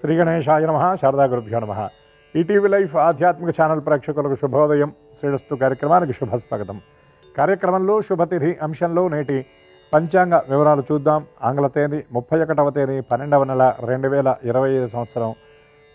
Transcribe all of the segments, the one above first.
శ్రీ గణేశాయ నమః. శారదా గురుభ్యో నమః. ఈటీవీ లైఫ్ ఆధ్యాత్మిక ఛానల్ ప్రేక్షకులకు శుభోదయం. శ్రేయస్సు కార్యక్రమానికి శుభస్వాగతం. కార్యక్రమంలో శుభతిథి అంశంలో నేటి పంచాంగ వివరాలు చూద్దాం. ఆంగ్ల తేదీ 31వ తేదీ 12వ నెల 2025 సంవత్సరం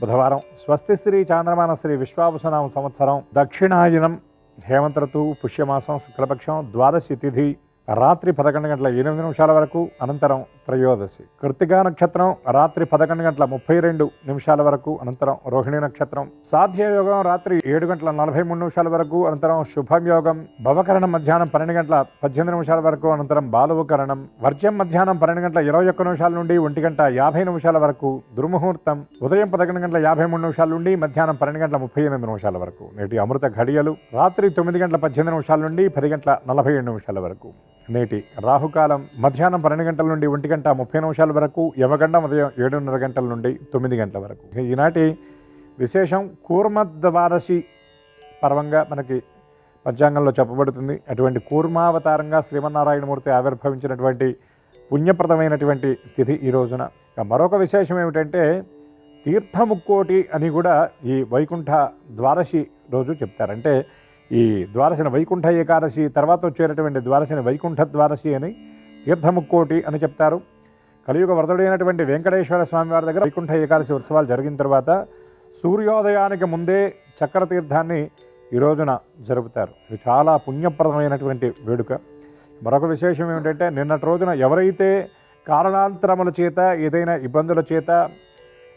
బుధవారం. స్వస్తి శ్రీ చాంద్రమాన శ్రీ విశ్వావసనామ సంవత్సరం దక్షిణాయనం హేమంత ఋతువు పుష్యమాసం శుక్లపక్షం ద్వాదశి తిథి రాత్రి 11:08 వరకు, అనంతరం త్రయోదశి. కృత్తికా నక్షత్రం రాత్రి 11:32 వరకు, అనంతరం రోహిణి నక్షత్రం. సాధ్యయోగం రాత్రి 7:43 వరకు, అనంతరం శుభం యోగం. భవకరణం మధ్యాహ్నం 12:18 వరకు, అనంతరం బాలువకరణం. వర్జ్యం మధ్యాహ్నం 12:21 నుండి 1:50 వరకు. దుర్ముహూర్తం ఉదయం 11:53 నుండి మధ్యాహ్నం 12:38 వరకు. నేటి అమృత ఘడియలు రాత్రి 9:18 నుండి 10:47 వరకు. నేటి రాహుకాలం మధ్యాహ్నం 12 గంటల నుండి 1:30 వరకు. యమగండం ఉదయం 7:30 నుండి 9 వరకు. ఈనాటి విశేషం కూర్మద్వాదశి పర్వంగా మనకి పంచాంగంలో చెప్పబడుతుంది. అటువంటి కూర్మావతారంగా శ్రీమన్నారాయణమూర్తి ఆవిర్భవించినటువంటి పుణ్యప్రదమైనటువంటి తిథి ఈ రోజున. మరొక విశేషం ఏమిటంటే తీర్థముక్కోటి అని కూడా ఈ వైకుంఠ ద్వాదశి రోజు చెప్తారంటే ఈ ద్వాదశిని వైకుంఠ ఏకాదశి తర్వాత వచ్చేటటువంటి ద్వాదశిని వైకుంఠ ద్వాదశి అని, తీర్థముక్కోటి అని చెప్తారు. కలియుగ వరదుడైనటువంటి వెంకటేశ్వర స్వామి వారి దగ్గర వైకుంఠ ఏకాదశి ఉత్సవాలు జరిగిన తర్వాత సూర్యోదయానికి ముందే చక్ర తీర్థాన్ని ఈ రోజున జరుపుతారు. ఇది చాలా పుణ్యప్రదమైనటువంటి వేడుక. మరొక విశేషం ఏమిటంటే నిన్నటి రోజున ఎవరైతే కారణాంతరముల చేత ఏదైనా ఇబ్బందుల చేత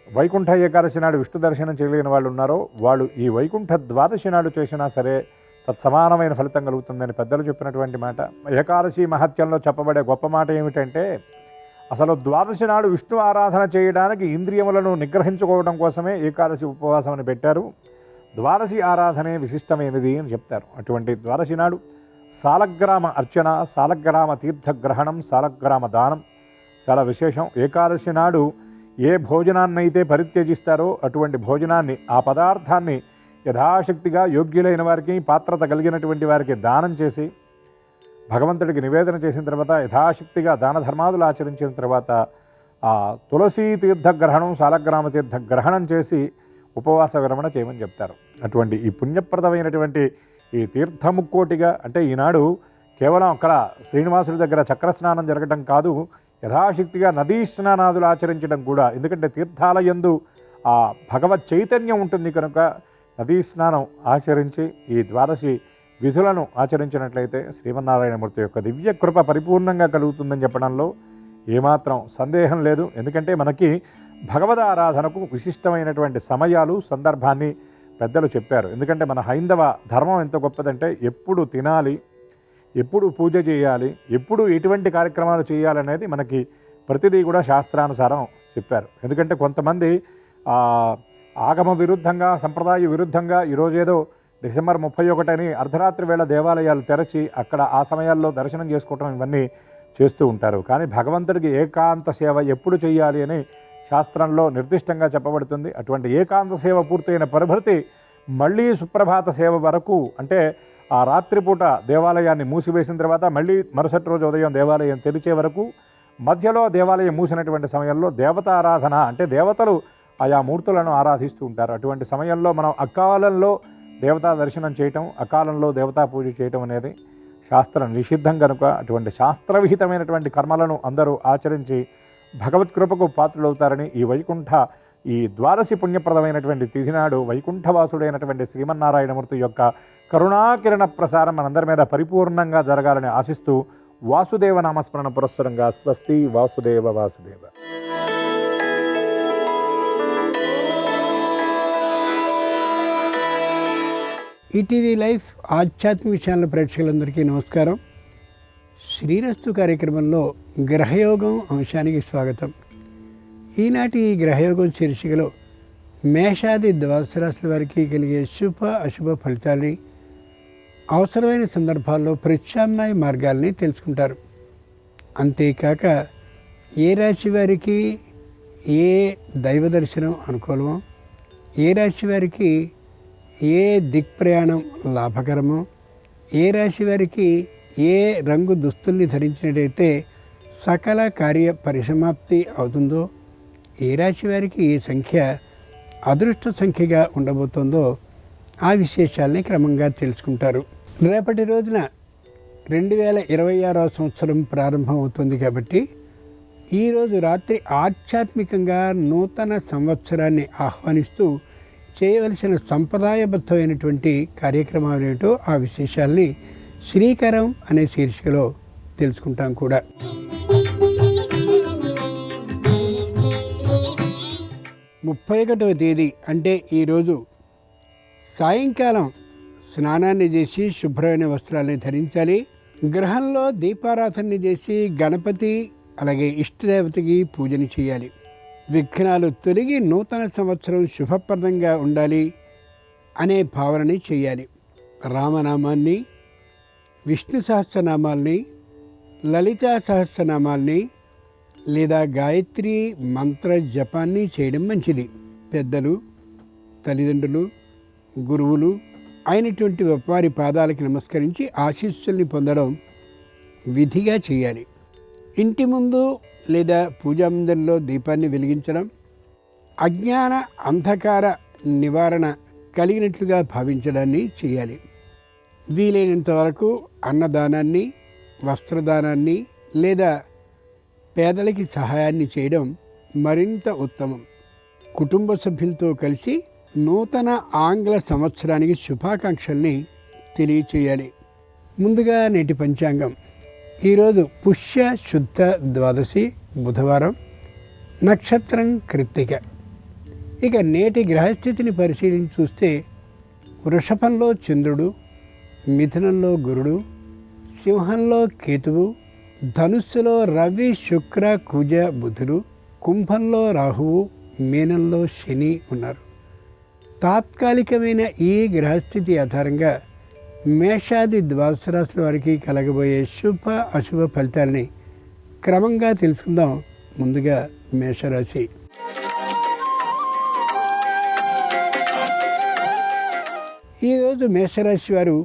వైకుంఠ ఏకాదశి నాడు విష్ణు దర్శనం చేయలేని వాళ్ళు ఉన్నారో వాళ్ళు ఈ వైకుంఠ ద్వాదశి నాడు చేసినా సరే తత్సమానమైన ఫలితం కలుగుతుందని పెద్దలు చెప్పినటువంటి మాట. ఏకాదశి మహత్యంలో చెప్పబడే గొప్ప మాట ఏమిటంటే అసలు ద్వాదశి నాడు విష్ణు ఆరాధన చేయడానికి ఇంద్రియములను నిగ్రహించుకోవడం కోసమే ఏకాదశి ఉపవాసం అని పెట్టారు. ద్వాదశి ఆరాధనే విశిష్టమైనది అని చెప్తారు. అటువంటి ద్వాదశి నాడు సాలగ్రామ అర్చన, సాలగ్రామ తీర్థగ్రహణం, సాలగ్రామ దానం చాలా విశేషం. ఏకాదశి నాడు ఏ భోజనాన్నైతే పరిత్యజిస్తారో అటువంటి భోజనాన్ని, ఆ పదార్థాన్ని యథాశక్తిగా యోగ్యులైన వారికి, పాత్రత కలిగినటువంటి వారికి దానం చేసి భగవంతుడికి నివేదన చేసిన తర్వాత యథాశక్తిగా దాన ధర్మాదులు ఆచరించిన తర్వాత ఆ తులసీ తీర్థగ్రహణం, సాలగ్రామ తీర్థగ్రహణం చేసి ఉపవాస విరమణ చేయమని చెప్తారు. అటువంటి ఈ పుణ్యప్రదమైనటువంటి ఈ తీర్థముక్కోటిగా అంటే ఈనాడు కేవలం అక్కడ శ్రీనివాసుడి దగ్గర చక్రస్నానం జరగడం కాదు, యథాశక్తిగా నదీ స్నానాదులు ఆచరించడం కూడా. ఎందుకంటే తీర్థాల యందు ఆ భగవత్ చైతన్యం ఉంటుంది కనుక నదీ స్నానం ఆచరించి ఈ ద్వాదశి విధులను ఆచరించినట్లయితే శ్రీమన్నారాయణమూర్తి యొక్క దివ్య కృప పరిపూర్ణంగా కలుగుతుందని చెప్పడంలో ఏమాత్రం సందేహం లేదు. ఎందుకంటే మనకి భగవద్ ఆరాధనకు విశిష్టమైనటువంటి సమయాలు, సందర్భాన్ని పెద్దలు చెప్పారు. ఎందుకంటే మన హైందవ ధర్మం ఎంత గొప్పదంటే ఎప్పుడు తినాలి, ఎప్పుడు పూజ చేయాలి, ఎప్పుడు ఎటువంటి కార్యక్రమాలు చేయాలనేది మనకి ప్రతిదీ కూడా శాస్త్రానుసారం చెప్పారు. ఎందుకంటే కొంతమంది ఆగమ విరుద్ధంగా, సంప్రదాయ విరుద్ధంగా ఈరోజేదో డిసెంబర్ 31 అర్ధరాత్రి వేళ దేవాలయాలు తెరచి అక్కడ ఆ సమయాల్లో దర్శనం చేసుకోవటం ఇవన్నీ చేస్తూ ఉంటారు. కానీ భగవంతుడికి ఏకాంత సేవ ఎప్పుడు చేయాలి అని శాస్త్రంలో నిర్దిష్టంగా చెప్పబడుతుంది. అటువంటి ఏకాంత సేవ పూర్తయిన పరిభృతి మళ్ళీ సుప్రభాత సేవ వరకు, అంటే ఆ రాత్రిపూట దేవాలయాన్ని మూసివేసిన తర్వాత మళ్ళీ మరుసటి రోజు ఉదయం దేవాలయం తెరిచే వరకు మధ్యలో దేవాలయం మూసినటువంటి సమయంలో దేవతారాధన అంటే దేవతలు ఆయా మూర్తులను ఆరాధిస్తూ ఉంటారు. అటువంటి సమయంలో మనం అకాలంలో దేవతా దర్శనం చేయటం, అకాలంలో దేవతా పూజ చేయటం అనేది శాస్త్ర నిషిద్ధం కనుక అటువంటి శాస్త్రవిహితమైనటువంటి కర్మలను అందరూ ఆచరించి భగవత్కృపకు పాత్రులవుతారని ఈ వైకుంఠ ఈ ద్వాదశి పుణ్యప్రదమైనటువంటి తిథినాడు వైకుంఠవాసుడైనటువంటి శ్రీమన్నారాయణమూర్తి యొక్క కరుణాకిరణ ప్రసారం మనందరి మీద పరిపూర్ణంగా జరగాలని ఆశిస్తూ వాసుదేవ నామస్మరణ పురస్సరంగా స్వస్తి వాసుదేవ వాసుదేవ. ఈటీవీ లైఫ్ ఆధ్యాత్మిక ఛానల్ ప్రేక్షకులందరికీ నమస్కారం. శ్రీరస్తు కార్యక్రమంలో గ్రహయోగం అంశానికి స్వాగతం. ఈనాటి ఈ గ్రహయోగం శీర్షికలో మేషాది ద్వాదశ రాశుల వారికి కలిగే శుభ అశుభ ఫలితాల్ని, అవసరమైన సందర్భాల్లో ప్రత్యామ్నాయ మార్గాల్ని తెలుసుకుంటారు. అంతేకాక ఏ రాశి వారికి ఏ దైవ దర్శనం అనుకూలమో, ఏ రాశి వారికి ఏ దిక్ప్రయాణం లాభకరమో, ఏ రాశి వారికి ఏ రంగు దుస్తుల్ని ధరించినట్టయితే సకల కార్య పరిసమాప్తి అవుతుందో, ఏ రాశి వారికి ఈ సంఖ్య అదృష్ట సంఖ్యగా ఉండబోతోందో ఆ విశేషాలని క్రమంగా తెలుసుకుంటారు. రేపటి రోజున 2026వ సంవత్సరం ప్రారంభం అవుతుంది కాబట్టి ఈరోజు రాత్రి ఆధ్యాత్మికంగా నూతన సంవత్సరాన్ని ఆహ్వానిస్తూ చేయవలసిన సంప్రదాయబద్ధమైనటువంటి కార్యక్రమాలు ఏంటో ఆ విశేషాల్ని శ్రీకరం అనే శీర్షికలో తెలుసుకుంటాం కూడా. 31వ తేదీ అంటే ఈరోజు సాయంకాలం స్నానాన్ని చేసి శుభ్రమైన వస్త్రాలని ధరించాలి. గృహంలో దీపారాధనని చేసి గణపతి అలాగే ఇష్టదేవతకి పూజని చేయాలి. విఘ్నాలు తొలగి నూతన సంవత్సరం శుభప్రదంగా ఉండాలి అనే భావనని చేయాలి. రామనామాన్ని, విష్ణు సహస్రనామాల్ని, లలితా సహస్రనామాల్ని లేదా గాయత్రి మంత్ర జపాన్ని చేయడం మంచిది. పెద్దలు, తల్లిదండ్రులు, గురువులు అయినటువంటి వారి పాదాలకి నమస్కరించి ఆశీస్సుల్ని పొందడం విధిగా చేయాలి. ఇంటి ముందు లేదా పూజా మందిరంలో దీపాన్ని వెలిగించడం అజ్ఞాన అంధకార నివారణ కలిగినట్లుగా భావించడాన్ని చేయాలి. వీలైనంత వరకు అన్నదానాన్ని, వస్త్రదానాన్ని లేదా పేదలకి సహాయాన్ని చేయడం మరింత ఉత్తమం. కుటుంబ సభ్యులతో కలిసి నూతన ఆంగ్ల సంవత్సరానికి శుభాకాంక్షల్ని తెలియచేయాలి. ముందుగా నేటి పంచాంగం. ఈరోజు పుష్య శుద్ధ ద్వాదశి బుధవారం, నక్షత్రం కృత్తిక. ఇక నేటి గ్రహస్థితిని పరిశీలించి చూస్తే వృషభంలో చంద్రుడు, మిథునంలో గురుడు, సింహంలో కేతువు, ధనుస్సులో రవి శుక్ర కుజ బుధుడు, కుంభంలో రాహువు, మీనంలో శని ఉన్నారు. తాత్కాలికమైన ఈ గ్రహస్థితి ఆధారంగా మేషాది ద్వాదశ రాశుల వారికి కలగబోయే శుభ అశుభ ఫలితాలని క్రమంగా తెలుసుకుందాం. ముందుగా మేషరాశి. ఈరోజు మేషరాశి వారు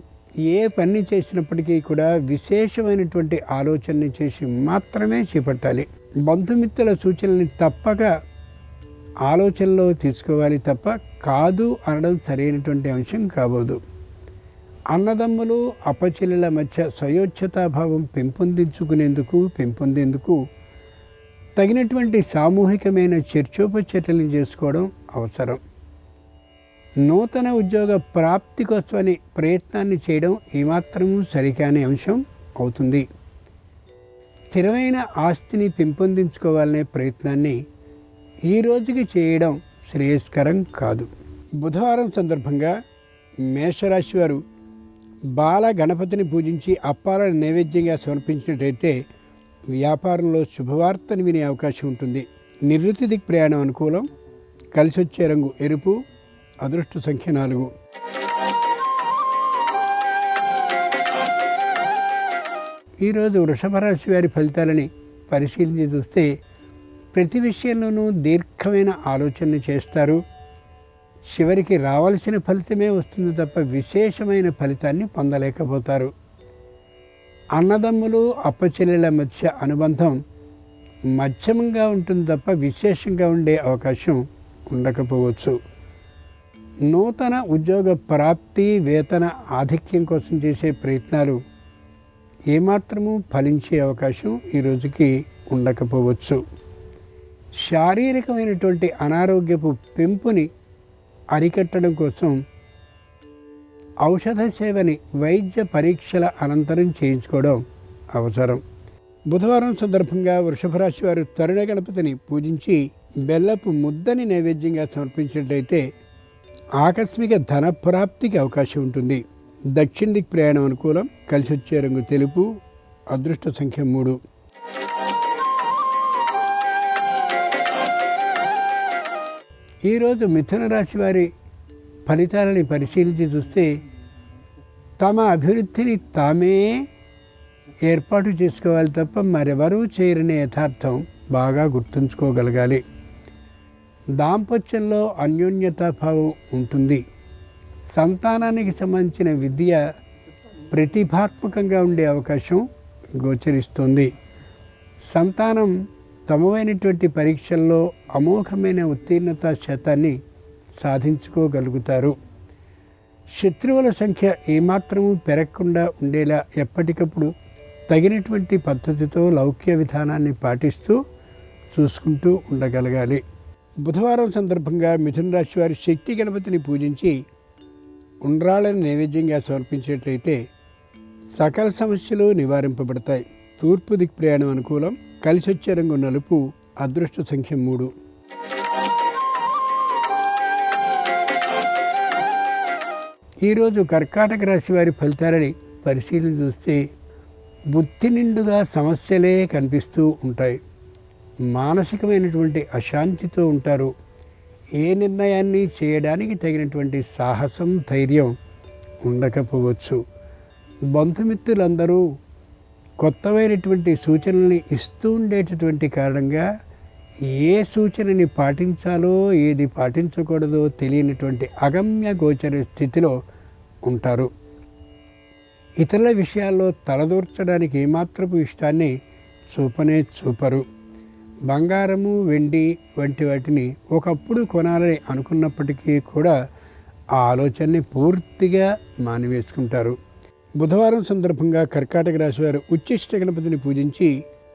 ఏ పని చేసినప్పటికీ కూడా విశేషమైనటువంటి ఆలోచనని చేసి మాత్రమే చేపట్టాలి. బంధుమిత్రుల సూచనల్ని తప్పక ఆలోచనలో తీసుకోవాలి తప్ప కాదు అనడం సరైనటువంటి అంశం కాబోదు. అన్నదమ్ములు అప్పచెల్లెల మధ్య స్వయోచ్ఛతాభావం పెంపొందేందుకు తగినటువంటి సామూహికమైన చర్చోపచర్చలను చేసుకోవడం అవసరం. నూతన ఉద్యోగ ప్రాప్తి కోసమని ప్రయత్నాన్ని చేయడం ఏమాత్రమూ సరికాని అంశం అవుతుంది. స్థిరమైన ఆస్తిని పెంపొందించుకోవాలనే ప్రయత్నాన్ని ఈ రోజుకి చేయడం శ్రేయస్కరం కాదు. బుధవారం సందర్భంగా మేషరాశి వారు బాల గణపతిని పూజించి అప్పాలను నైవేద్యంగా సమర్పించినట్టయితే వ్యాపారంలో శుభవార్తను వినే అవకాశం ఉంటుంది. నివృత్తి దిక్ ప్రయాణం అనుకూలం. కలిసి వచ్చే రంగు ఎరుపు. అదృష్ట సంఖ్య 4. ఈరోజు వృషభ రాశి వారి ఫలితాలని పరిశీలించి చూస్తే ప్రతి విషయంలోనూ దీర్ఘమైన ఆలోచనలు చేస్తారు. చివరికి రావాల్సిన ఫలితమే వస్తుంది తప్ప విశేషమైన ఫలితాన్ని పొందలేకపోతారు. అన్నదమ్ములు అప్పచెల్లెల మధ్య అనుబంధం మధ్యమంగా ఉంటుంది తప్ప విశేషంగా ఉండే అవకాశం ఉండకపోవచ్చు. నూతన ఉద్యోగ ప్రాప్తి, వేతన ఆధిక్యం కోసం చేసే ప్రయత్నాలు ఏమాత్రము ఫలించే అవకాశం ఈ రోజుకి ఉండకపోవచ్చు. శారీరకమైనటువంటి అనారోగ్యపు పెంపుని అరికట్టడం కోసం ఔషధ సేవని వైద్య పరీక్షల అనంతరం చేయించుకోవడం అవసరం. బుధవారం సందర్భంగా వృషభ రాశి వారు తరుణ గణపతిని పూజించి బెల్లపు ముద్దని నైవేద్యంగా సమర్పించినట్లయితే ఆకస్మిక ధన ప్రాప్తికి అవకాశం ఉంటుంది. దక్షిణ దిక్ ప్రయాణం అనుకూలం. కలిసి వచ్చే రంగు తెలుపు. అదృష్ట సంఖ్య 3. ఈరోజు మిథున రాశి వారి ఫలితాలని పరిశీలించి చూస్తే తమ అభివృద్ధిని తామే ఏర్పాటు చేసుకోవాలి తప్ప మరెవరూ చేయరనే యథార్థం బాగా గుర్తుంచుకోగలగాలి. దాంపత్యంలో అన్యోన్యతాభావం ఉంటుంది. సంతానానికి సంబంధించిన విద్య ప్రతిభాత్మకంగా ఉండే అవకాశం గోచరిస్తుంది. సంతానం తమవైనటువంటి పరీక్షల్లో అమోఘమైన ఉత్తీర్ణత శాతాన్ని సాధించుకోగలుగుతారు. శత్రువుల సంఖ్య ఏమాత్రము పెరగకుండా ఉండేలా ఎప్పటికప్పుడు తగినటువంటి పద్ధతితో లౌక్య విధానాన్ని పాటిస్తూ చూసుకుంటూ ఉండగలగాలి. బుధవారం సందర్భంగా మిథున రాశి వారి శక్తి గణపతిని పూజించి ఉండ్రాళ్ళని నైవేద్యంగా సమర్పించినట్లయితే సకల సమస్యలు నివారింపబడతాయి. తూర్పు దిక్ ప్రయాణం అనుకూలం. కలిసి వచ్చే రంగు నలుపు. అదృష్ట సంఖ్య 3. ఈరోజు కర్కాటక రాశి వారి ఫలితాలని పరిశీలన చూస్తే బుద్ధి నిండుగా సమస్యలే కనిపిస్తూ ఉంటాయి. మానసికమైనటువంటి అశాంతితో ఉంటారు. ఏ నిర్ణయాన్ని చేయడానికి తగినటువంటి సాహసం, ధైర్యం ఉండకపోవచ్చు. బంధుమిత్రులందరూ కొత్తమైనటువంటి సూచనల్ని ఇస్తూ ఉండేటటువంటి కారణంగా ఏ సూచనని పాటించాలో ఏది పాటించకూడదో తెలియనటువంటి అగమ్య గోచర స్థితిలో ఉంటారు. ఇతరుల విషయాల్లో తలదూర్చడానికి ఏమాత్రపు ఇష్టాన్ని చూపరు. బంగారము, వెండి వంటి వాటిని ఒకప్పుడు కొనాలని అనుకున్నప్పటికీ కూడా ఆ ఆలోచనని పూర్తిగా మానివేసుకుంటారు. బుధవారం సందర్భంగా కర్కాటక రాశి వారు ఉచ్చిష్ట గణపతిని పూజించి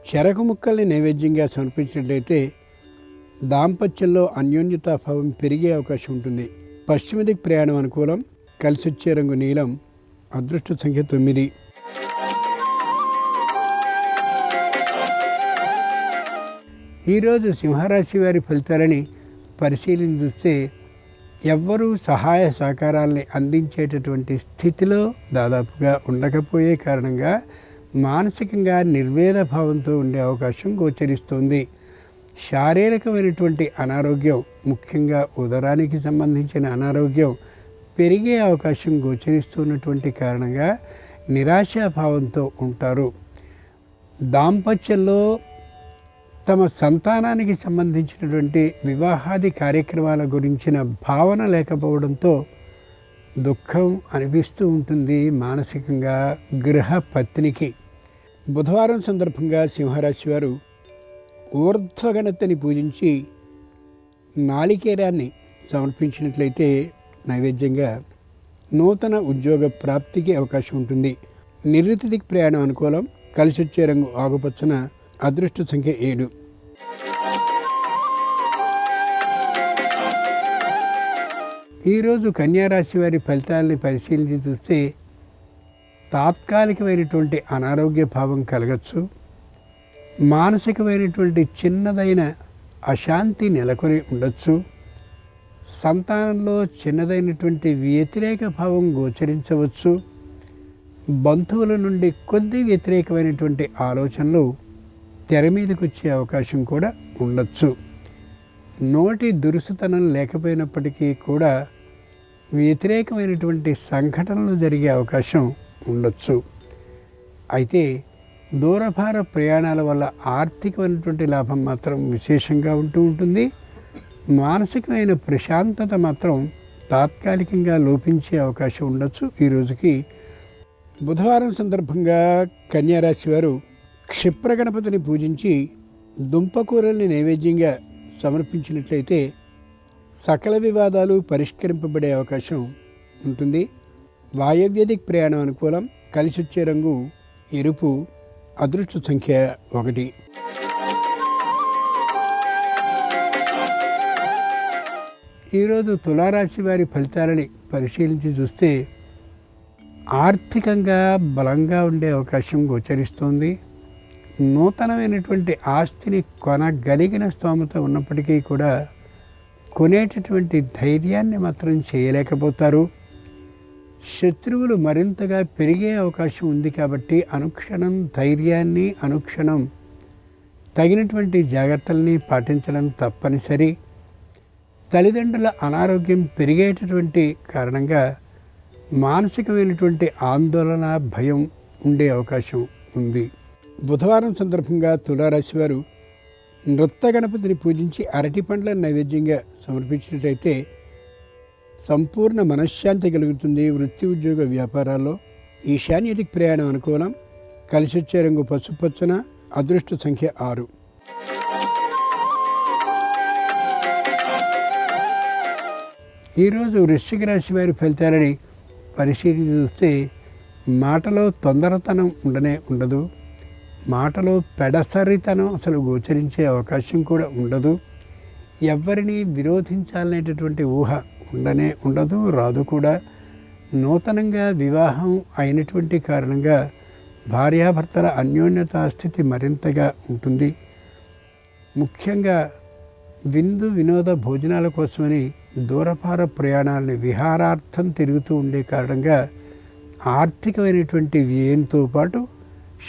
చెరకు ముక్కల్ని నైవేద్యంగా సమర్పించినట్లయితే దాంపత్యంలో అన్యోన్యతాభావం పెరిగే అవకాశం ఉంటుంది. పశ్చిమ దిక్ ప్రయాణం అనుకూలం. కలిసి వచ్చే రంగు నీలం. అదృష్ట సంఖ్య 9. ఈరోజు సింహరాశి వారి ఫలితాలని పరిశీలన చూస్తే ఎవ్వరూ సహాయ సహకారాలని అందించేటటువంటి స్థితిలో దాదాపుగా ఉండకపోయే కారణంగా మానసికంగా నిర్వేద భావంతో ఉండే అవకాశం గోచరిస్తుంది. శారీరకమైనటువంటి అనారోగ్యం, ముఖ్యంగా ఉదరానికి సంబంధించిన అనారోగ్యం పెరిగే అవకాశం గోచరిస్తున్నటువంటి కారణంగా నిరాశాభావంతో ఉంటారు. దాంపత్యంలో తమ సంతానానికి సంబంధించినటువంటి వివాహాది కార్యక్రమాల గురించిన భావన లేకపోవడంతో దుఃఖం అనిపిస్తూ ఉంటుంది మానసికంగా గృహ పత్నికి. బుధవారం సందర్భంగా సింహరాశి వారు ఊర్ధ్వగణతని పూజించి నాళికేరాన్ని సమర్పించినట్లయితే నైవేద్యంగా నూతన ఉద్యోగ ప్రాప్తికి అవకాశం ఉంటుంది. నివృత్తి దిక్ ప్రయాణం అనుకూలం. కలిసి వచ్చే రంగు ఆకుపచ్చన. అదృష్ట సంఖ్య 7. ఈరోజు కన్యారాశి వారి ఫలితాలని పరిశీలించి చూస్తే తాత్కాలికమైనటువంటి అనారోగ్య భావం కలగచ్చు. మానసికమైనటువంటి చిన్నదైన అశాంతి నెలకొని ఉండొచ్చు. సంతానంలో చిన్నదైనటువంటి వ్యతిరేక భావం గోచరించవచ్చు. బంధువుల నుండి కొద్ది వ్యతిరేకమైనటువంటి ఆలోచనలు తెర మీదకి వచ్చే అవకాశం కూడా ఉండొచ్చు. నోటి దురుసుతనం లేకపోయినప్పటికీ కూడా వ్యతిరేకమైనటువంటి సంఘటనలు జరిగే అవకాశం ఉండొచ్చు. అయితే దూరభార ప్రయాణాల వల్ల ఆర్థికమైనటువంటి లాభం మాత్రం విశేషంగా ఉంటుంది. మానసికమైన ప్రశాంతత మాత్రం తాత్కాలికంగా లోపించే అవకాశం ఉండొచ్చు. ఈరోజుకి బుధవారం సందర్భంగా కన్యారాశి వారు క్షిప్ర గణపతిని పూజించి దుంపకూరల్ని నైవేద్యంగా సమర్పించినట్లయితే సకల వివాదాలు పరిష్కరింపబడే అవకాశం ఉంటుంది. వాయవ్యదిక్ ప్రయాణం అనుకూలం. కలిసి వచ్చే రంగు ఎరుపు. అదృష్ట సంఖ్య 1. ఈరోజు తులారాశి వారి ఫలితాలని పరిశీలించి చూస్తే ఆర్థికంగా బలంగా ఉండే అవకాశం గోచరిస్తోంది. నూతనమైనటువంటి ఆస్తిని కొనగలిగిన స్తోమత ఉన్నప్పటికీ కూడా కొనేటటువంటి ధైర్యాన్ని మాత్రం చేయలేకపోతారు. శత్రువులు మరింతగా పెరిగే అవకాశం ఉంది కాబట్టి అనుక్షణం ధైర్యాన్ని, అనుక్షణం తగినటువంటి జాగ్రత్తల్ని పాటించడం తప్పనిసరి. తల్లిదండ్రుల అనారోగ్యం పెరిగేటటువంటి కారణంగా మానసికమైనటువంటి ఆందోళన, భయం ఉండే అవకాశం ఉంది. బుధవారం సందర్భంగా తులారాశి వారు నృత్య గణపతిని పూజించి అరటి పండ్లను నైవేద్యంగా సమర్పించినట్లయితే సంపూర్ణ మనశ్శాంతి కలుగుతుంది. వృత్తి, ఉద్యోగ, వ్యాపారాల్లో ఈశాన్యదిక్ ప్రయాణం అనుకూలం. కలిసి వచ్చే రంగు పసుపచ్చన. అదృష్ట సంఖ్య 6. ఈరోజు వృశ్చిక రాశి వారి ఫలితాలని పరిశీలించి చూస్తే మాటలో తొందరతనం ఉండదు, మాటలో పెడసరితనం అసలు గోచరించే అవకాశం కూడా ఉండదు, ఎవరిని విరోధించాలనేటటువంటి ఊహ ఉండదు, రాదు కూడా. నూతనంగా వివాహం అయినటువంటి కారణంగా భార్యాభర్తల అన్యోన్యతా స్థితి మరింతగా ఉంటుంది. ముఖ్యంగా విందు వినోద భోజనాల కోసమని దూరపార ప్రయాణాలని విహారార్థం తిరుగుతూ ఉండే కారణంగా ఆర్థికమైనటువంటి వ్యయంతో పాటు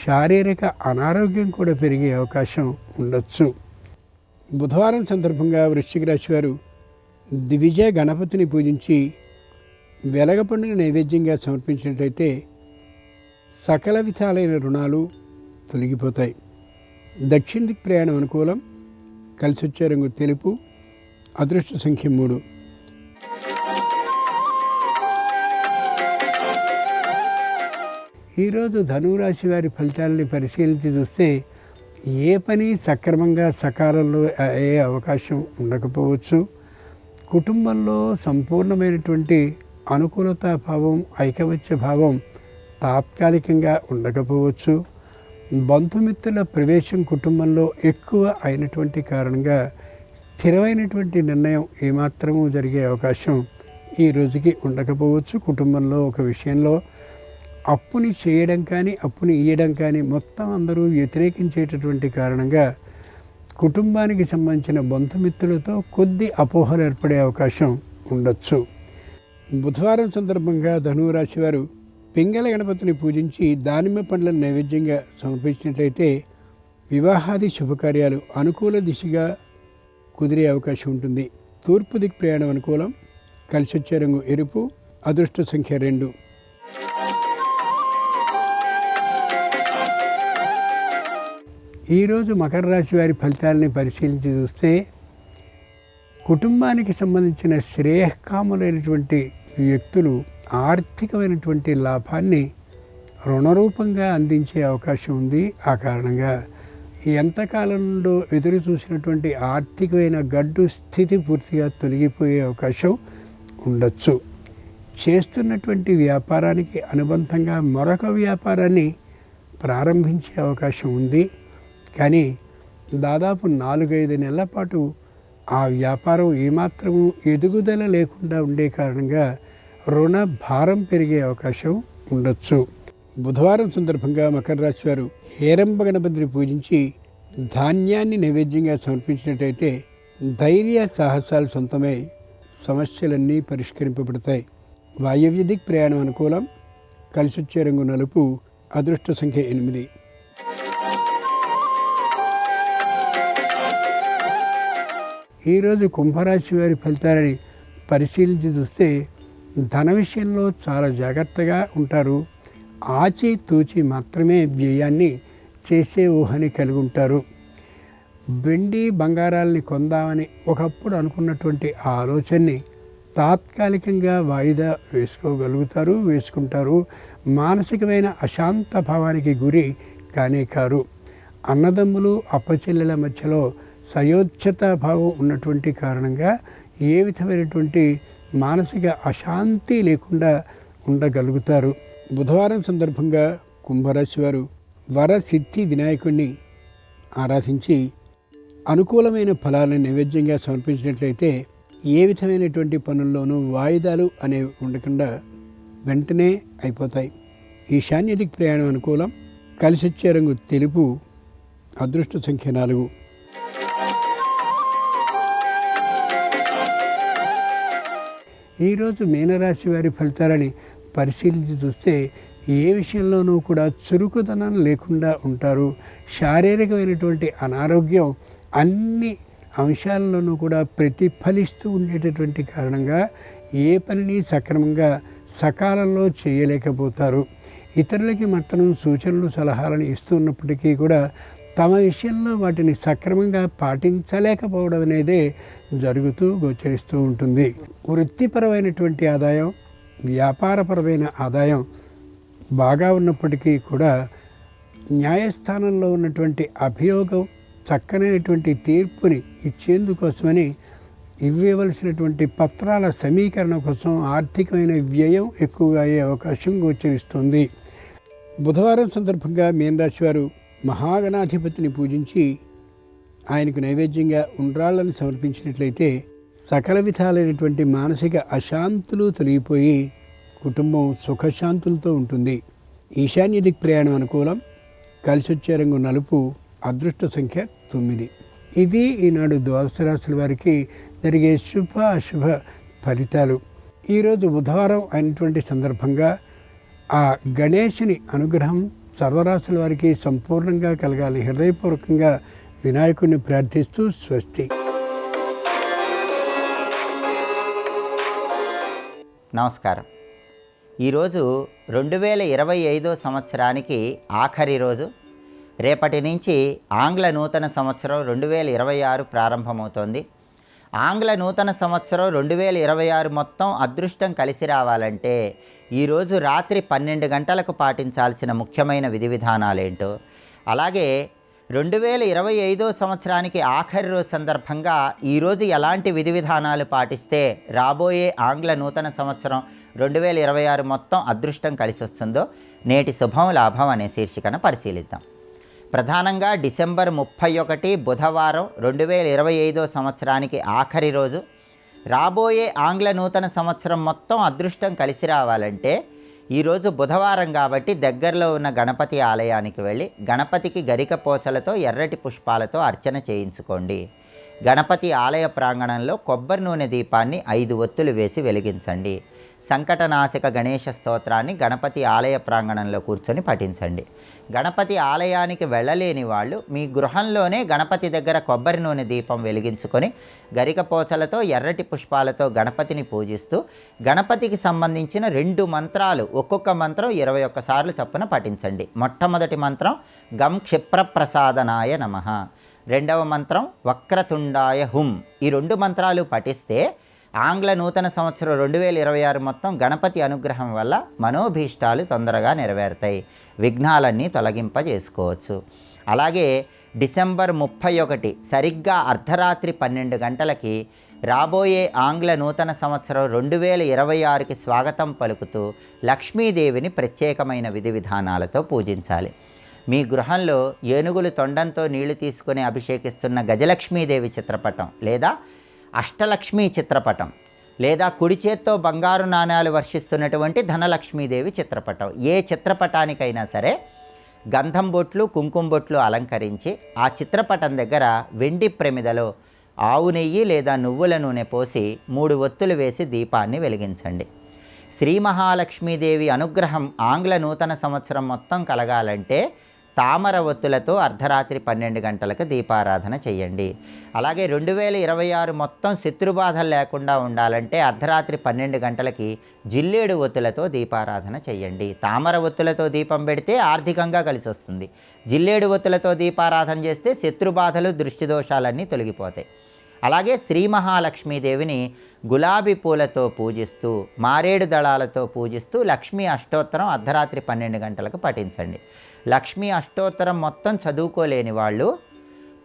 శారీరక అనారోగ్యం కూడా పెరిగే అవకాశం ఉండొచ్చు. బుధవారం సందర్భంగా వృశ్చిక రాశి వారు దివిజ గణపతిని పూజించి వెలగపండుని నైవేద్యంగా సమర్పించినట్లయితే సకల విధాలైన రుణాలు తొలగిపోతాయి. దక్షిణ దిక్ ప్రయాణం అనుకూలం. కలిసి వచ్చే రంగు తెలుపు. అదృష్ట సంఖ్య 3. ఈరోజు ధనురాశి వారి ఫలితాలని పరిశీలించి చూస్తే ఏ పని సక్రమంగా సకాలంలో అయ్యే అవకాశం ఉండకపోవచ్చు. కుటుంబంలో సంపూర్ణమైనటువంటి అనుకూలతా భావం, ఐకమత్య భావం తాత్కాలికంగా ఉండకపోవచ్చు. బంధుమిత్రుల ప్రవేశం కుటుంబంలో ఎక్కువ అయినటువంటి కారణంగా స్థిరమైనటువంటి నిర్ణయం ఏమాత్రము జరిగే అవకాశం ఈ రోజుకి ఉండకపోవచ్చు. కుటుంబంలో ఒక విషయంలో అప్పుని చేయడం కానీ అప్పుని ఇయ్యడం కానీ మొత్తం అందరూ వ్యతిరేకించేటటువంటి కారణంగా కుటుంబానికి సంబంధించిన బంధుమిత్రులతో కొద్ది అపోహలు ఏర్పడే అవకాశం ఉండొచ్చు. బుధవారం సందర్భంగా ధనురాశి వారు పింగళ గణపతిని పూజించి దానిమ్మ పండ్లను నైవేద్యంగా సమర్పించినట్లయితే వివాహాది శుభకార్యాలు అనుకూల దిశగా కుదిరే అవకాశం ఉంటుంది. తూర్పు దిక్ ప్రయాణం అనుకూలం. కలిసి వచ్చే రంగు ఎరుపు. అదృష్ట సంఖ్య 2. ఈరోజు మకర రాశి వారి ఫలితాలని పరిశీలించి చూస్తే కుటుంబానికి సంబంధించిన శ్రేయస్కాములైనటువంటి వ్యక్తులు ఆర్థికమైనటువంటి లాభాన్ని రుణరూపంగా అందించే అవకాశం ఉంది. ఆ కారణంగా ఎంతకాలం నుండో ఎదురు చూసినటువంటి ఆర్థికమైన గడ్డు స్థితి పూర్తిగా తొలగిపోయే అవకాశం ఉండొచ్చు. చేస్తున్నటువంటి వ్యాపారానికి అనుబంధంగా మరొక వ్యాపారాన్ని ప్రారంభించే అవకాశం ఉంది. కానీ దాదాపు 4-5 నెలల పాటు ఆ వ్యాపారం ఏమాత్రము ఎదుగుదల లేకుండా ఉండే కారణంగా రుణ భారం పెరిగే అవకాశం ఉండొచ్చు. బుధవారం సందర్భంగా మకర రాశి వారు హేరంబ గణపతిని పూజించి ధాన్యాన్ని నైవేద్యంగా సమర్పించినట్టయితే ధైర్య సాహసాలు సొంతమై సమస్యలన్నీ పరిష్కరింపబడతాయి. వాయవ్య దిక్ ప్రయాణం అనుకూలం. కలిసి వచ్చే రంగు నలుపు. అదృష్ట సంఖ్య 8. ఈరోజు కుంభరాశి వారి ఫలితాలని పరిశీలించి చూస్తే ధన విషయంలో చాలా జాగ్రత్తగా ఉంటారు. ఆచితూచి మాత్రమే వ్యయాన్ని చేసే ఊహని కలిగి ఉంటారు. వెండి బంగారాలని కొందామని ఒకప్పుడు అనుకున్నటువంటి ఆ ఆలోచనని తాత్కాలికంగా వాయిదా వేసుకుంటారు. మానసికమైన అశాంత భావానికి గురి కానే కారు. అన్నదమ్ములు అప్పచెల్లెల మధ్యలో సయోధ్యతా భావం ఉన్నటువంటి కారణంగా ఏ విధమైనటువంటి మానసిక అశాంతి లేకుండా ఉండగలుగుతారు. బుధవారం సందర్భంగా కుంభరాశి వారు వరసిద్ధి వినాయకుడిని ఆరాధించి అనుకూలమైన ఫలాలను నైవేద్యంగా సమర్పించినట్లయితే ఏ విధమైనటువంటి పనుల్లోనూ వాయిదాలు అనేవి ఉండకుండా వెంటనే అయిపోతాయి. ఈశాన్య దిక్ ప్రయాణం అనుకూలం. కలిసి వచ్చే రంగు తెలుపు. అదృష్ట సంఖ్య 4. ఈరోజు మీనరాశి వారి ఫలితాలని పరిశీలించి చూస్తే ఏ విషయంలోనూ కూడా చురుకుదనం లేకుండా ఉంటారు. శారీరకమైనటువంటి అనారోగ్యం అన్ని అంశాలలోనూ కూడా ప్రతిఫలిస్తూ ఉండేటటువంటి కారణంగా ఏ పనిని సక్రమంగా సకాలంలో చేయలేకపోతారు. ఇతరులకి మాత్రం సూచనలు సలహాలను ఇస్తున్నప్పటికీ కూడా తమ విషయంలో వాటిని సక్రమంగా పాటించలేకపోవడం అనేదే జరుగుతూ గోచరిస్తూ ఉంటుంది. వృత్తిపరమైనటువంటి ఆదాయం, వ్యాపారపరమైన ఆదాయం బాగా ఉన్నప్పటికీ కూడా న్యాయస్థానంలో ఉన్నటువంటి అభియోగం చక్కనైనటువంటి తీర్పుని ఇచ్చేందుకోసమని ఇవ్వవలసినటువంటి పత్రాల సమీకరణ కోసం ఆర్థికమైన వ్యయం ఎక్కువగా అయ్యే అవకాశం గోచరిస్తుంది. బుధవారం సందర్భంగా మీనరాశి వారు మహాగణాధిపతిని పూజించి ఆయనకు నైవేద్యంగా ఉండ్రాళ్ళను సమర్పించినట్లయితే సకల విధాలైనటువంటి మానసిక అశాంతులు తొలగిపోయి కుటుంబం సుఖశాంతులతో ఉంటుంది. ఈశాన్య దిక్ ప్రయాణం అనుకూలం. కలిసొచ్చే రంగు నలుపు. అదృష్ట సంఖ్య 9. ఇవి ఈనాడు ద్వాదశ రాశుల వారికి జరిగే శుభ అశుభ ఫలితాలు. ఈరోజు బుధవారం అయినటువంటి సందర్భంగా ఆ గణేశుని అనుగ్రహం సర్వరాశుల వారికి సంపూర్ణంగా కలగాలి. హృదయపూర్వకంగా వినాయకుడిని ప్రార్థిస్తూ స్వస్తి. నమస్కారం. ఈరోజు 2025 సంవత్సరానికి ఆఖరి రోజు. రేపటి నుంచి ఆంగ్ల నూతన సంవత్సరం 2026 ప్రారంభమవుతోంది. ఆంగ్ల నూతన సంవత్సరం 2026 మొత్తం అదృష్టం కలిసి రావాలంటే ఈరోజు రాత్రి 12 గంటలకు పాటించాల్సిన ముఖ్యమైన విధి విధానాలేంటో, అలాగే 2025 సంవత్సరానికి ఆఖరి రోజు సందర్భంగా ఈరోజు ఎలాంటి విధి విధానాలు పాటిస్తే రాబోయే ఆంగ్ల నూతన సంవత్సరం 2026 మొత్తం అదృష్టం కలిసి వస్తుందో నేటి శుభం లాభం అనే శీర్షికను పరిశీలిద్దాం. ప్రధానంగా డిసెంబర్ 31 బుధవారం 2025 సంవత్సరానికి ఆఖరి రోజు. రాబోయే ఆంగ్ల నూతన సంవత్సరం మొత్తం అదృష్టం కలిసి రావాలంటే ఈరోజు బుధవారం కాబట్టి దగ్గరలో ఉన్న గణపతి ఆలయానికి వెళ్ళి గణపతికి గరిక పోచలతో ఎర్రటి పుష్పాలతో అర్చన చేయించుకోండి. గణపతి ఆలయ ప్రాంగణంలో కొబ్బరి నూనె దీపాన్ని 5 ఒత్తులు వేసి వెలిగించండి. సంకటనాశక గణేష స్తోత్రాన్ని గణపతి ఆలయ ప్రాంగణంలో కూర్చొని పఠించండి. గణపతి ఆలయానికి వెళ్ళలేని వాళ్ళు మీ గృహంలోనే గణపతి దగ్గర కొబ్బరి నూనె దీపం వెలిగించుకొని గరిక పోచలతో ఎర్రటి పుష్పాలతో గణపతిని పూజిస్తూ గణపతికి సంబంధించిన 2 మంత్రాలు ఒక్కొక్క మంత్రం 21 సార్లు చొప్పున పఠించండి. మొట్టమొదటి మంత్రం గం క్షిప్రప్రసాదనాయ నమః, రెండవ మంత్రం వక్రతుండాయ హుం. ఈ 2 మంత్రాలు పఠిస్తే ఆంగ్ల నూతన సంవత్సరం 2026 మొత్తం గణపతి అనుగ్రహం వల్ల మనోభీష్టాలు తొందరగా నెరవేరుతాయి, విఘ్నాలన్నీ తొలగింపజేసుకోవచ్చు. అలాగే డిసెంబర్ 31 సరిగ్గా అర్ధరాత్రి 12 గంటలకి రాబోయే ఆంగ్ల నూతన సంవత్సరం 2026కి స్వాగతం పలుకుతూ లక్ష్మీదేవిని ప్రత్యేకమైన విధి విధానాలతో పూజించాలి. మీ గృహంలో ఏనుగులు తొండంతో నీళ్లు తీసుకుని అభిషేకిస్తున్న గజలక్ష్మీదేవి చిత్రపటం లేదా అష్టలక్ష్మీ చిత్రపటం లేదా కుడి చేత్తో బంగారు నాణ్యాలు వర్షిస్తున్నటువంటి ధనలక్ష్మీదేవి చిత్రపటం, ఏ చిత్రపటానికైనా సరే గంధం బొట్లు కుంకుమ బొట్లు అలంకరించి ఆ చిత్రపటం దగ్గర వెండి ప్రమిదలో ఆవు నెయ్యి లేదా నువ్వుల నూనె పోసి 3 ఒత్తులు వేసి దీపాన్ని వెలిగించండి. శ్రీ మహాలక్ష్మీదేవి అనుగ్రహం ఆంగ్ల నూతన సంవత్సరం మొత్తం కలగాలంటే తామర ఒత్తులతో అర్ధరాత్రి 12 గంటలకు దీపారాధన చేయండి. అలాగే 2026 మొత్తం శత్రుబాధలు లేకుండా ఉండాలంటే అర్ధరాత్రి 12 గంటలకి జిల్లేడు ఒత్తులతో దీపారాధన చేయండి. తామర ఒత్తులతో దీపం పెడితే ఆర్థికంగా కలిసి వస్తుంది. జిల్లేడు ఒత్తులతో దీపారాధన చేస్తే శత్రుబాధలు దృష్టి దోషాలన్నీ తొలగిపోతాయి. అలాగే శ్రీ మహాలక్ష్మీదేవిని గులాబీ పూలతో పూజిస్తూ మారేడు దళాలతో పూజిస్తూ లక్ష్మీ అష్టోత్తరం అర్ధరాత్రి 12 గంటలకు పఠించండి. లక్ష్మీ అష్టోత్తరం మొత్తం చదువుకోలేని వాళ్ళు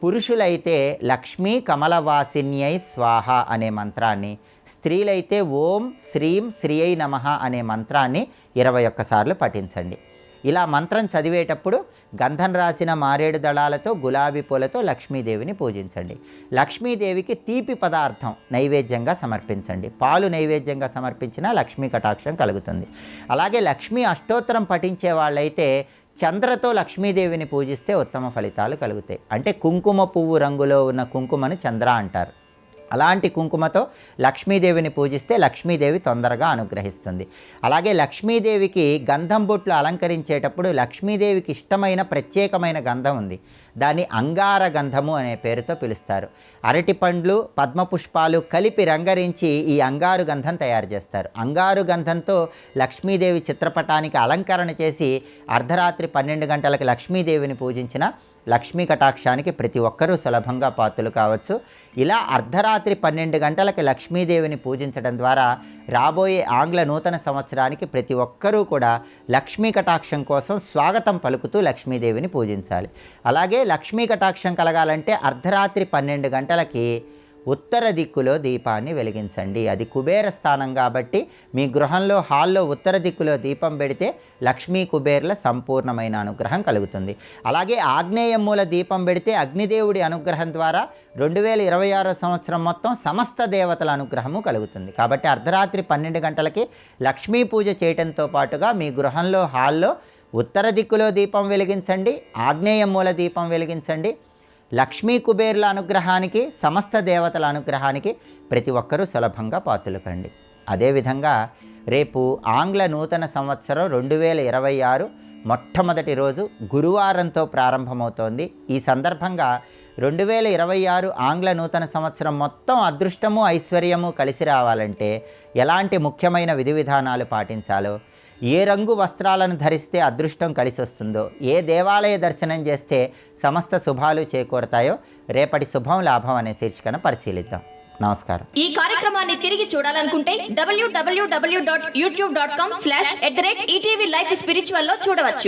పురుషులైతే లక్ష్మీ కమలవాసిన్యై స్వాహ అనే మంత్రాన్ని, స్త్రీలైతే ఓం శ్రీం శ్రీయై నమః అనే మంత్రాన్ని 21 సార్లు పఠించండి. ఇలా మంత్రం చదివేటప్పుడు గంధం రాసిన మారేడు దళాలతో గులాబీ పూలతో లక్ష్మీదేవిని పూజించండి. లక్ష్మీదేవికి తీపి పదార్థం నైవేద్యంగా సమర్పించండి. పాలు నైవేద్యంగా సమర్పించినా లక్ష్మీ కటాక్షం కలుగుతుంది. అలాగే లక్ష్మీ అష్టోత్తరం పఠించే వాళ్ళైతే చంద్రతో లక్ష్మీదేవిని పూజిస్తే ఉత్తమ ఫలితాలు కలుగుతాయి. అంటే కుంకుమ పువ్వు రంగులో ఉన్న కుంకుమను చంద్ర అంటారు. అలాంటి కుంకుమతో లక్ష్మీదేవిని పూజిస్తే లక్ష్మీదేవి తొందరగా అనుగ్రహిస్తుంది. అలాగే లక్ష్మీదేవికి గంధం బొట్లు అలంకరించేటప్పుడు లక్ష్మీదేవికి ఇష్టమైన ప్రత్యేకమైన గంధం ఉంది. దాన్ని అంగార గంధము అనే పేరుతో పిలుస్తారు. అరటి పండ్లు పద్మపుష్పాలు కలిపి రంగరించి ఈ అంగారు గంధం తయారు చేస్తారు. అంగారు గంధంతో లక్ష్మీదేవి చిత్రపటానికి అలంకరణ చేసి అర్ధరాత్రి 12 గంటలకు లక్ష్మీదేవిని పూజించిన లక్ష్మీ కటాక్షానికి ప్రతి ఒక్కరూ సులభంగా పాత్రలు కావచ్చు. ఇలా అర్ధరాత్రి 12 గంటలకు లక్ష్మీదేవిని పూజించడం ద్వారా రాబోయే ఆంగ్ల నూతన సంవత్సరానికి ప్రతి ఒక్కరూ కూడా లక్ష్మీ కటాక్షం కోసం స్వాగతం పలుకుతూ లక్ష్మీదేవిని పూజించాలి. అలాగే లక్ష్మీ కటాక్షం కలగాలంటే అర్ధరాత్రి 12 గంటలకి ఉత్తర దిక్కులో దీపాన్ని వెలిగించండి. అది కుబేర స్థానం కాబట్టి మీ గృహంలో హాల్లో ఉత్తర దిక్కులో దీపం పెడితే లక్ష్మీ కుబేర్ల సంపూర్ణమైన అనుగ్రహం కలుగుతుంది. అలాగే ఆగ్నేయ మూల దీపం పెడితే అగ్నిదేవుడి అనుగ్రహం ద్వారా 2026 సంవత్సరం మొత్తం సమస్త దేవతల అనుగ్రహము కలుగుతుంది. కాబట్టి అర్ధరాత్రి 12 గంటలకి లక్ష్మీ పూజ చేయడంతో పాటుగా మీ గృహంలో హాల్లో ఉత్తర దిక్కులో దీపం వెలిగించండి, ఆగ్నేయ మూల దీపం వెలిగించండి. లక్ష్మీ కుబేర్ల అనుగ్రహానికి, సమస్త దేవతల అనుగ్రహానికి ప్రతి ఒక్కరూ సులభంగా పాత్రలు కండి. అదేవిధంగా రేపు ఆంగ్ల నూతన సంవత్సరం 2026 మొట్టమొదటి రోజు గురువారంతో ప్రారంభమవుతోంది. ఈ సందర్భంగా 2026 ఆంగ్ల నూతన సంవత్సరం మొత్తం అదృష్టము ఐశ్వర్యము కలిసి రావాలంటే ఎలాంటి ముఖ్యమైన విధి విధానాలు పాటించాలో, ఏ రంగు వస్త్రాలను ధరిస్తే అదృష్టం కలిసి వస్తుందో, ఏ దేవాలయ దర్శనం చేస్తే సమస్త శుభాలు చేకూరతాయో రేపటి శుభం లాభం అనే శీర్షికన పరిశీలిద్దాం. నమస్కారం. ఈ కార్యక్రమాన్ని తిరిగి చూడాలనుకుంటే www.youtube.com/ETV Life Spiritual లో చూడవచ్చు.